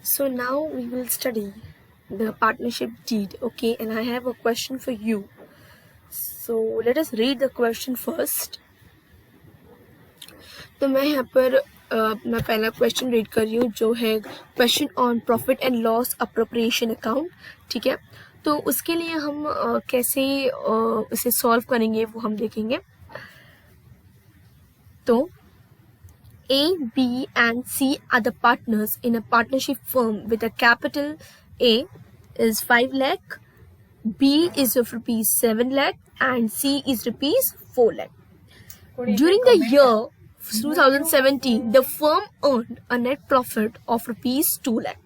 So now we will study the partnership deed, okay? And I have a question for you. So let us read the question first. तो मैं यहाँ पर मैं पहला question read कर रही हूँ जो है question on profit and loss appropriation account. ठीक है, तो उसके लिए हम कैसे इसे सॉल्व करेंगे वो हम देखेंगे. तो A, B and C are the partners in a partnership firm with a capital A is 5 lakh, B is of rupees 7 lakh and C is rupees 4 lakh. During the year 2017, the firm earned a net profit of rupees 2 lakh.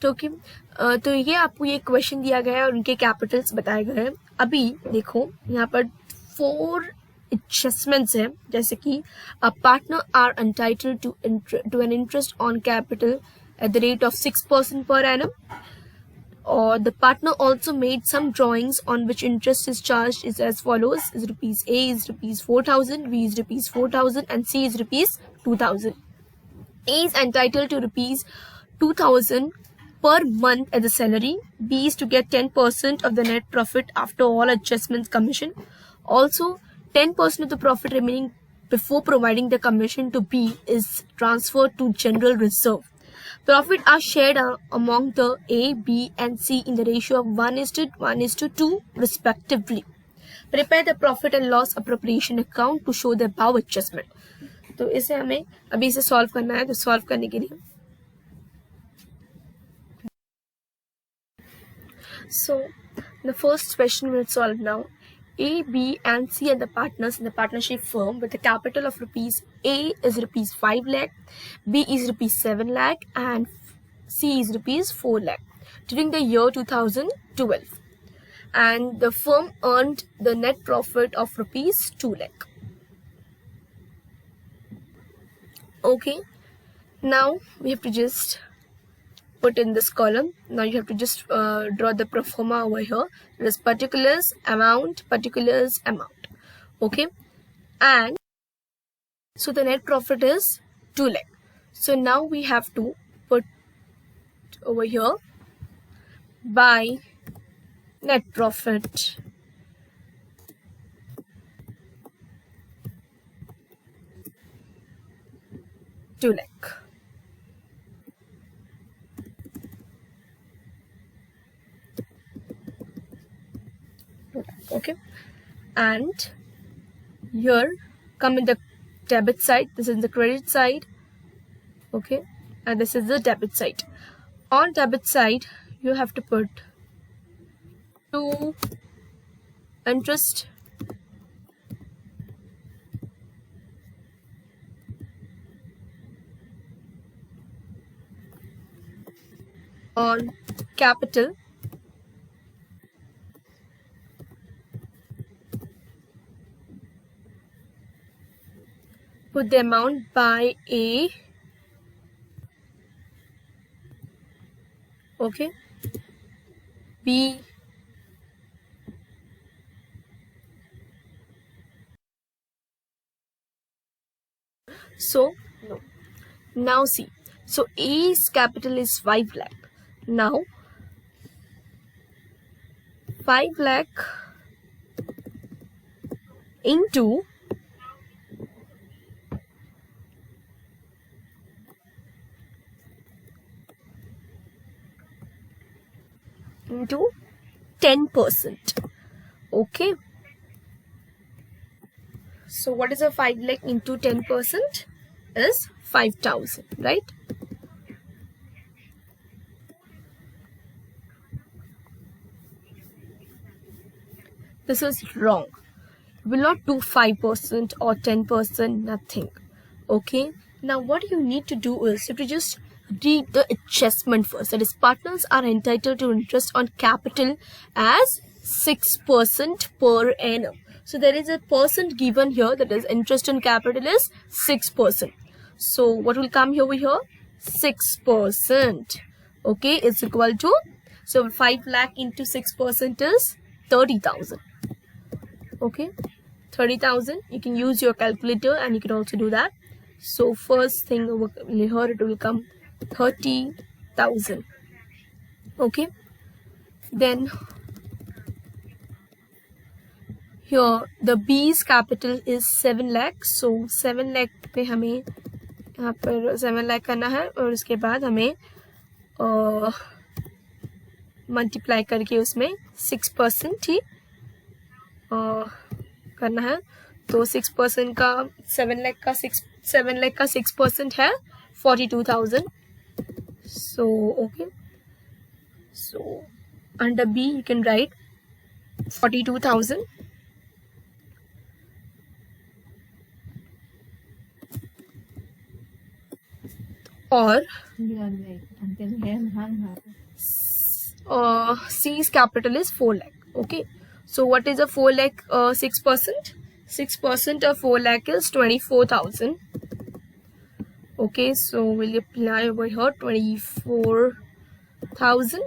तो ये आपको ये question दिया गया है और उनके Capitals बताए गए हैं. अभी देखो यहाँ पर 4 adjustments है, जैसे कि a partner are entitled to an interest on capital at the rate of 6% per annum, or the partner also made some drawings on which interest is charged is as follows: is rupees A is rupees 4,000, B is rupees 4,000 and C is rupees 2,000. A is entitled to rupees 2,000 per month as a salary. B is to get 10% of the net profit after all adjustments commission. Also 10% of the profit remaining before providing the commission to B is transferred to general reserve. Profit are shared among the A, B and C in the ratio of 1:1:2 respectively. Prepare the profit and loss appropriation account to show the above adjustment. तो इसे हमें अभी इसे solve करना है. तो solve करने के लिए so the first question we'll solve now. A, B and C are the partners in the partnership firm with a capital of rupees. A is rupees 5 lakh, B is rupees 7 lakh and C is rupees 4 lakh during the year 2012, and the firm earned the net profit of rupees 2 lakh. Okay, now we have to just put in this column. Now you have to just draw the pro forma over here. It is particulars, amount, particulars, amount. Okay, and so the net profit is 2 lakh. So now we have to put over here by net profit. Two lakh. Okay, and here come in the debit side. This is the credit side. Okay, and this is the debit side. On debit side you have to put 2 interest, on capital, put the amount by A. Okay, B, so no. Now see, so A's capital is 5 lakh. Now 5 lakh into 10%. Okay, so what is a 5 lakh into 10% is 5,000, right? This is wrong. You will not do 5% or 10%, nothing. Okay, now what you need to do is you have to just read the adjustment first. That is, partners are entitled to interest on capital as 6% per annum. So there is a percent given here, that is interest on capital is 6%. So what will come over here? 6%. Okay, is equal to, so 5 lakh into 6% is 30,000. Okay, 30,000. You can use your calculator and you can also do that. So first thing over here, it will come 30 20,000. Okay, then here the B's capital is 7 lakh. So 7 lakh पे हमें यहाँ पर 7 लाख करना है और उसके बाद हमें मल्टीप्लाई करके उसमें 6% ही करना है. तो 6% का 7 लाख का 6% है 42,000. So okay, so under B you can write 42,000 और C's capital is 4 lakh. Okay, so what is a 4 lakh 6%? 6% of 4 lakh is 24,000. Okay, so we'll apply over here 24,000.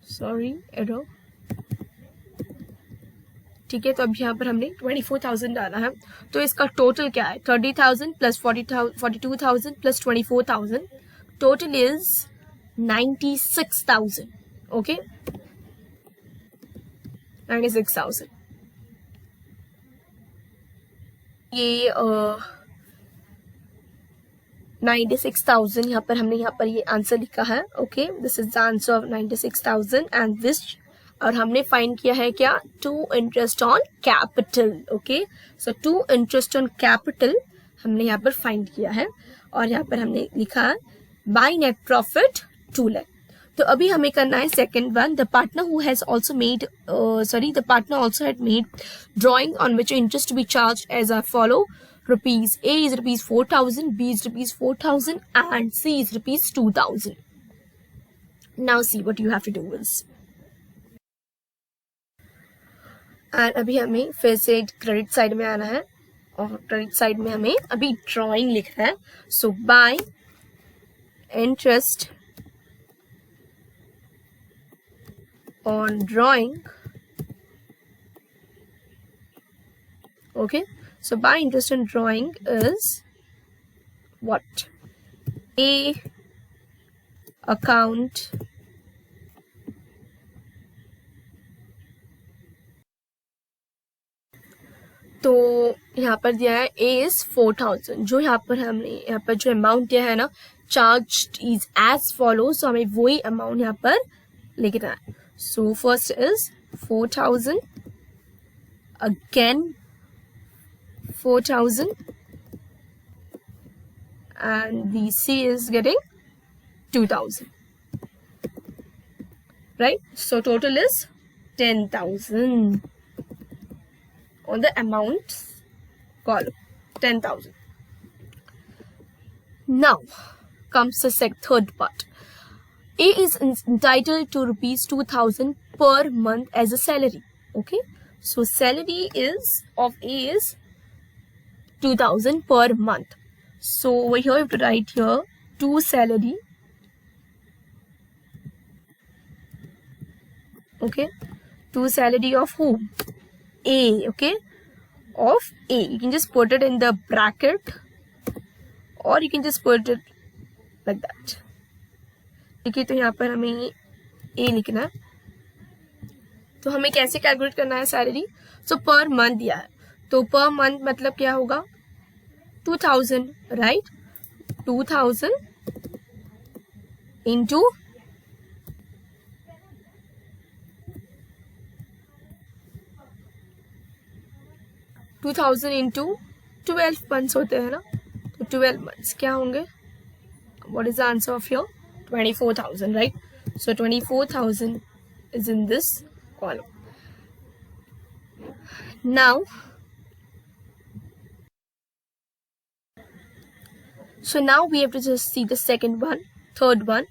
Sorry, error. ठीक है, तो अब यहाँ पर हमने 24,000 डाला है. तो इसका टोटल क्या है? 30,000 plus 42,000 plus 24,000. Total is 96,000. Okay, 96,000. ये 96,000 यहाँ पर हमने यहाँ पर ये आंसर लिखा है. Okay, this is the answer of 96,000 and this. और हमने फाइंड किया है क्या? To interest on capital. Okay, so to interest on capital हमने यहाँ पर फाइंड किया है और यहाँ पर हमने लिखा है बाय नेट प्रॉफिट 2 लाख. तो अभी हमें करना है second one. The partner who has also made the partner also had made drawing on which interest to be charge as are follow. Rupees A is rupees 4,000, B is rupees 4,000 and C is rupees 2,000. Now see what you have to do is. और अभी हमें फिर से credit side में आना है और credit side में हमें अभी ड्राइंग लिखना है. So by interest on drawing. Okay, so buy interest on drawing is what? A account तो यहाँ पर दिया है A is 4,000. जो यहाँ पर हमने यहाँ पर जो अमाउंट दिया है ना, चार्ज इज एज फॉलो. सो हमें वही अमाउंट यहाँ पर लिखना है. So first is 4,000, again 4,000 and the C is getting 2,000, right? So total is 10,000 on the amount column. 10,000. Now comes the third part. A is entitled to rupees 2,000 per month as a salary. Okay, so salary is of A is 2,000 per month. So over here you have to write here to salary. Okay, to salary of whom? A. Okay, of A. You can just put it in the bracket or you can just put it like that. ठीक है, तो यहाँ पर हमें A लिखना है. तो हमें कैसे कैलकुलेट करना है सैलरी? सो पर मंथ दिया है, तो पर मंथ मतलब क्या होगा? 2,000, राइट? 2,000 इंटू 2,000 इंटू 12 मंथ्स होते हैं ना, तो 12 मंथ्स क्या होंगे? What is the answer of your? 24,000, right? So 24,000 is in this column. Now we have to just see the third one.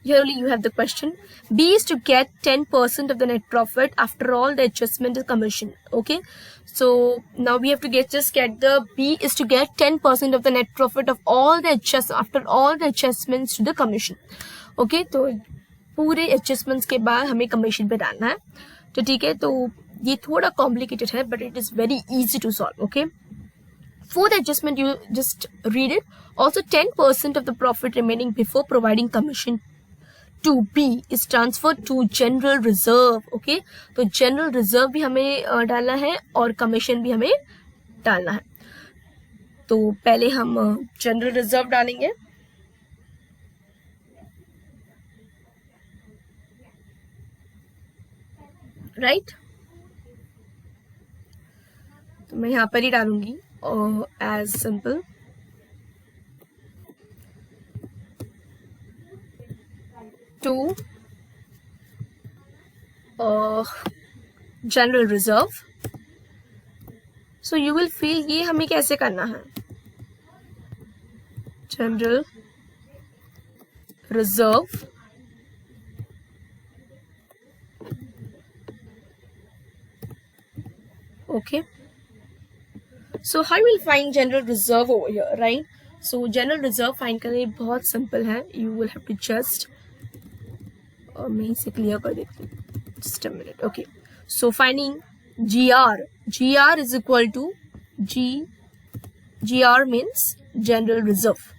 Here only you have the question. B is to get 10% of the net profit after all the adjustment is commission. Okay, so now we have to get the B is to get 10% of the net profit of all the after all the adjustments to the commission. Okay, तो पूरे adjustments के बाद हमें commission पे डालना है. तो ठीक है, तो ये थोड़ा complicated है but it is very easy to solve. Okay, For the adjustment, you just read it. Also, 10% of the profit remaining before providing commission to B is transferred to general reserve. Okay, तो general reserve भी हमें डालना है और commission भी हमें डालना है. तो पहले हम general reserve डालेंगे. Right? तो मैं यहाँ पर ही डालूंगी as simple. To general reserve. So you will feel ये हमें कैसे करना है. General reserve okay. So how you will find general reserve over here, right? So general reserve find करना बहुत simple है. You will have to just और मैं इसे क्लियर कर देती हूँ. Just a minute. Okay. So finding GR is equal to GR means general reserve.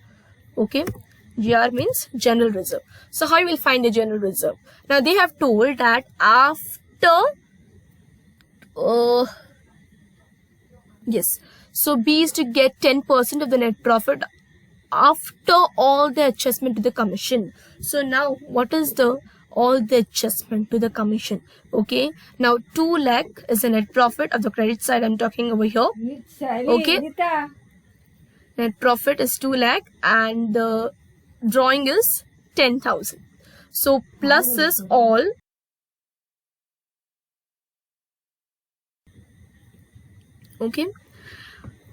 Okay. GR means general reserve. So how you will find the general reserve? Now they have told that after yes. So B is to get 10% of the net profit after all the adjustment to the commission. So now what is the all the adjustment to the commission? Okay, now 2 lakh is the net profit of the credit side. I'm talking over here. Okay, net profit is 2 lakh and the drawing is 10,000. So plus is all. Okay,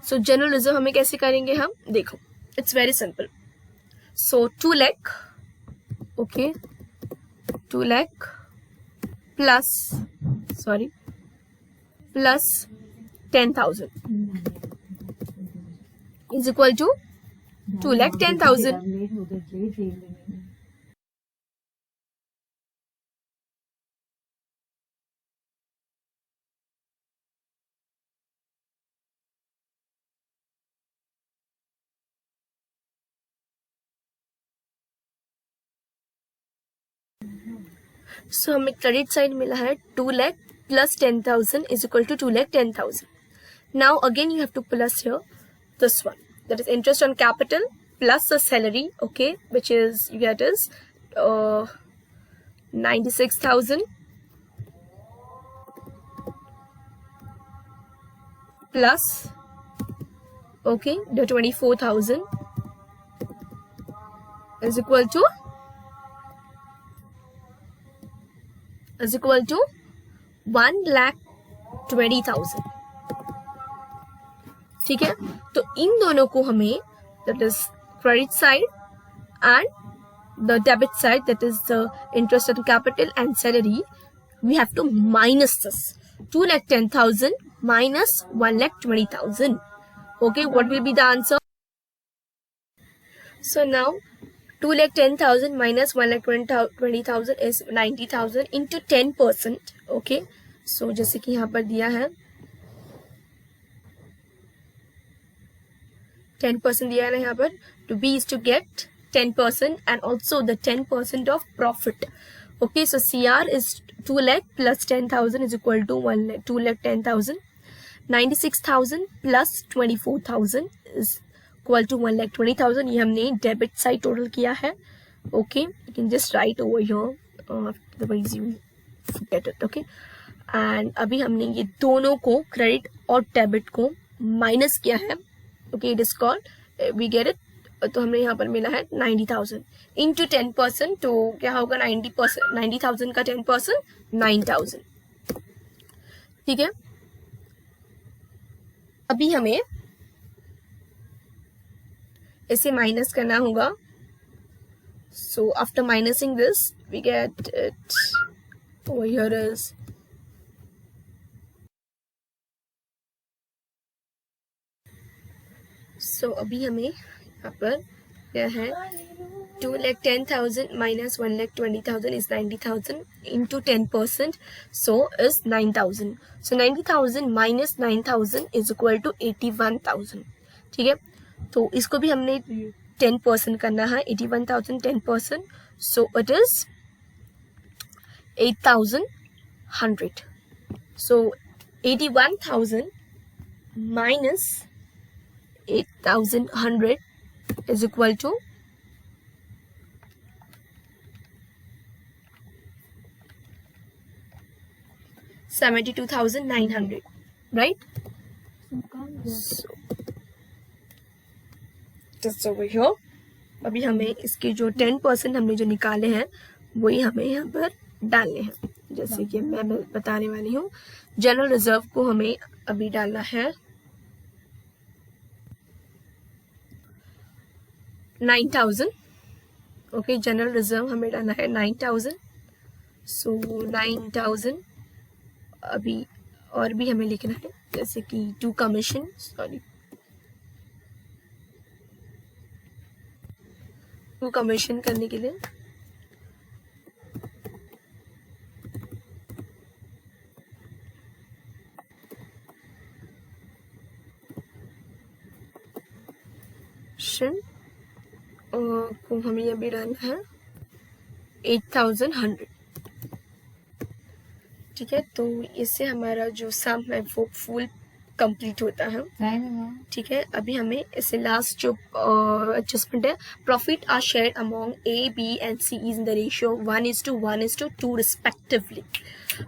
so general reserve हमें कैसे करेंगे हम? देखो, it's very simple. So 2 lakh. Okay, 2 lakh plus 10,000 is equal to 2 lakh 10,000. So हमें credit side मिला है 2 lakh plus 10,000 is equal to 2 lakh 10,000. Now again you have to plus here this one, that is interest on capital plus the salary, okay, which is you get is 96,000 plus okay the 24,000 is equal to 1,20,000. ठीक है, तो इन दोनों को हमें that is credit side and the debit side, that is the interest on capital and salary, we have to minus this 2,10,000 minus 1,20,000. Okay, what will be the answer? So now 2,10,000 minus 1,20,000 is 90,000 into 10%. Okay, so जैसे कि यहाँ पर दिया है 10% दिया है ना यहाँ पर, to B is to get 10% and also the 10% of profit. Okay, so CR is 2 lakh plus 10,000 is equal to 2 lakh 10,000. 96,000 plus 24,000 is equal to 1,20,000. ये हमने डेबिट साइड टोटल किया है. Okay, you can just right over here, otherwise you forget it. Okay, and अभी हमने ये दोनों को credit और डेबिट को माइनस किया है. Okay, it is called we get it. तो हमें यहाँ पर मिला है 90,000 इंटू 10%. तो क्या होगा 90%, 90,000 का 10% 9,000. ठीक है, अभी हमें इसे माइनस करना होगा. So after minusing this we get it over here is so अभी हमें यहाँ पर क्या है 2,10,000 minus 1,20,000 is 90,000 into 10%, so is 9,000. So 90,000 minus 9,000 is equal to 81,000. ठीक है, तो इसको भी हमने 10% करना है, 81,000 10%, so it is 8,100. So 81,000 minus 8,100 is equal to 72,900, right? So just over here, अभी हमें इसके जो 10% हमने जो निकाले हैं वही हमें यहाँ पर डालने हैं. जैसे कि मैं बताने वाली हूँ, जनरल रिजर्व को हमें अभी डालना है 9,000. ओके, जनरल रिजर्व हमें डालना है 9,000. सो 9,000 अभी और भी हमें लिखना है, जैसे कि टू कमीशन करने के लिए को हमें ये भी डालना है 8,100. ठीक है, तो इससे हमारा जो सम है वो फुल कंप्लीट होता है. ठीक है, अभी हमें इससे लास्ट जो एडजस्टमेंट है, profit are share among A B and C is in the ratio 1:1:2 respectively.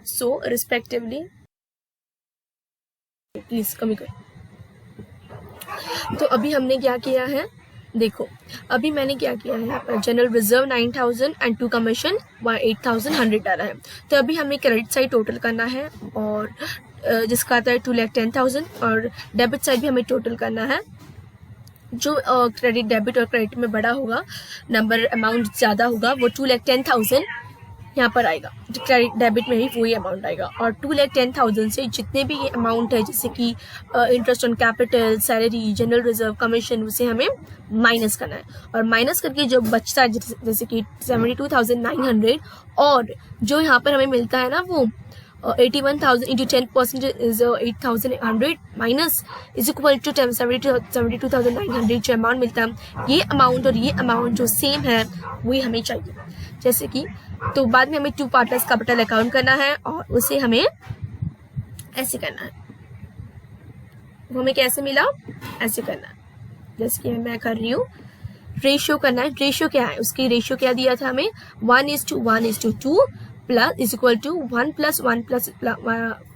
So respectively please कमी कर. तो अभी हमने क्या किया है, देखो अभी मैंने क्या किया है, general reserve 9,000 and to commission 8,100 डाला है. तो अभी हमें क्रेडिट साइड टोटल करना है, और जिसका आता है 2,10,000, और डेबिट साइड भी हमें टोटल करना है. जो क्रेडिट डेबिट और क्रेडिट में बड़ा होगा, नंबर अमाउंट ज़्यादा होगा, वो 2,10,000 यहाँ पर आएगा. क्रेडिट डेबिट में भी वही अमाउंट आएगा. और 2,10,000 से जितने भी अमाउंट है, जैसे कि interest on capital, salary, general reserve, commission, उसे हमें माइनस करना है. और माइनस करके जो बचता है, जैसे कि 72,900, और जो यहाँ पर हमें मिलता है ना वो 81,000 into 10% is 8,100 minus is equal to 72,900. जो अमाउंट मिलता है, ये अमाउंट और ये अमाउंट जो सेम है वही हमें चाहिए. जैसे कि तो बाद में हमें टू पार्टनर्स कैपिटल अकाउंट करना है, और उसे हमें ऐसे करना है. वो हमें कैसे मिला, ऐसे करना है. जैसे कि मैं कर रही हूँ, रेशियो करना है. रेशियो क्या है, उसकी रेशियो क्या दिया था हमें, 1:1:2 plus is equal to 1 + 1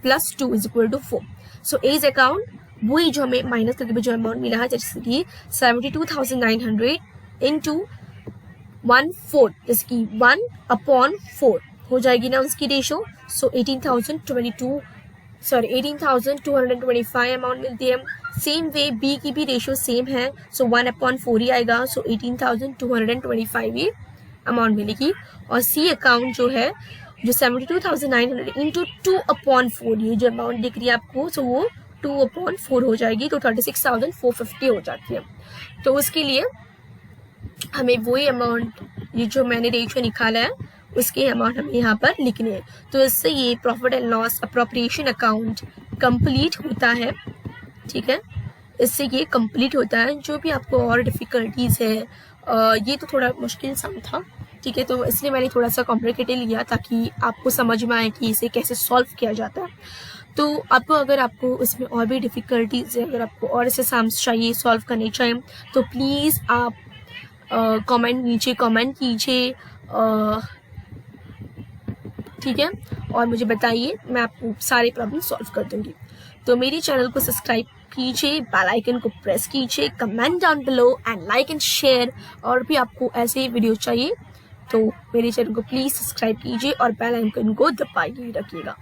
+ 2 is equal to 4. So as account वही जो हमें माइनस करके जो अमाउंट मिला है, जैसे कि 72,900 इंटू 1/4, जैसे कि 1/4 हो जाएगी ना उसकी रेशो. सो 18,225 अमाउंट मिलती है. सेम वे बी की भी रेशो सेम है, सो 1/4 ही आएगा. सो 18,225 ये अमाउंट मिलेगी. और सी अकाउंट जो है, जो 72,900 इंटू 2/4, ये जो अमाउंट दिख रही है आपको, सो वो 2/4 हो जाएगी. तो 36,450 हो जाती है. तो उसके लिए हमें वही अमाउंट, ये जो मैंने रेशियो निकाला है, उसके अमाउंट हमें यहाँ पर लिखने हैं. तो इससे ये profit and loss appropriation account complete होता है. ठीक है, इससे ये कंप्लीट होता है. जो भी आपको और डिफ़िकल्टीज़ है, ये तो थोड़ा मुश्किल सा था. ठीक है, तो इसलिए मैंने थोड़ा सा कॉम्प्लिकेटेड लिया, ताकि आपको समझ में आए कि इसे कैसे सॉल्व किया जाता है. तो अगर आपको इसमें और भी डिफ़िकल्टीज़ है, अगर आपको और ऐसे सम्स चाहिए, सॉल्व करने चाहिए, तो प्लीज़ आप नीचे कमेंट कीजिए. ठीक है, और मुझे बताइए, मैं आपको सारे प्रॉब्लम सॉल्व कर दूंगी. तो मेरे चैनल को सब्सक्राइब कीजिए, बेल आइकन को प्रेस कीजिए, comment down below and like and share. और भी आपको ऐसे वीडियो चाहिए तो मेरे चैनल को प्लीज़ सब्सक्राइब कीजिए और बेल आइकन को दबाए रखिएगा.